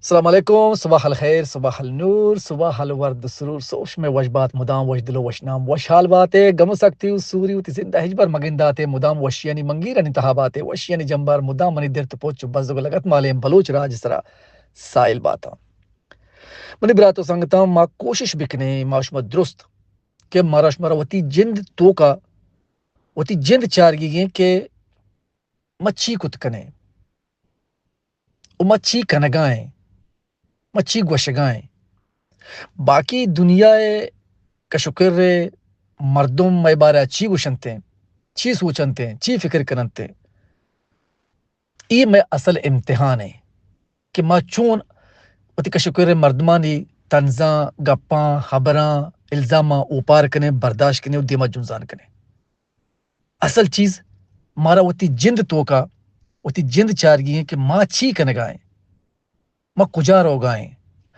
السلام علیکم، صباح الخیر، صباح النور، صباح الورد سرور سوش میں وش بات مدام وش دلو وش نام وش حال باتے گم سکتی سوری وتی زندہ ہجبر مگنداتے مدام وشیانی منگیر انتخاباتے وشیانی جنبار مدام منی درت پوچ بزگ لگت مالیم بلوچ راج سرا سائل باتا منی براتو سنگتا ما کوشش بکنے ماشما درست کہ ماراش مرا وتی جند تو کا وتی جند چارگی گئے کہ مچھی کت کنے او مچھی کنگائیں مچھی گوشگائیں باقی دنیا کا شکر مردم میں بارہ چی گوشنتے چی سوچنتے چی فکر کرنتے ای میں اصل امتحان ہے کہ ما چون وتی کا شکر مردمانی تنزاں گپاں خبراں الزاماں اوپار کنے برداشت کنے دیما جنزان کنے اصل چیز مارا وتی جند تو کا وتی جند چارگی ہیں کہ ما چی کنگائیں ما کجا رو گائیں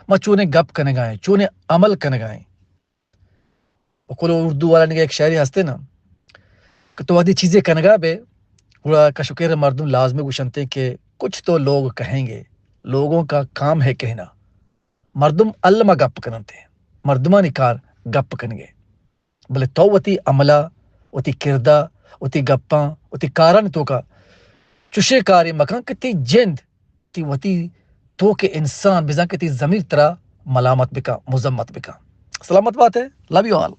ما چونے گپ کنگائیں چونے عمل کنگائیں وکل اردو والا نگا ایک شاعری ہستے نا کہ تو آدھی چیزیں کنگا بے گوڑا کا شکر مردم لازمی گوشنتے کہ کچھ تو لوگ کہیں گے لوگوں کا کام ہے کہنا مردم علمہ گپ کننتے مردمانی کار گپ کنگے بلے تو وتی عملہ وتی کردہ وتی گپاں وتی کاران تو کا چوشے کاری مکان کہ تی جند تی وتی تو کہ انسان بزن کہ تی ضمیر ترا ملامت بکا مذمت بکا سلامت بات ہے لو یو آل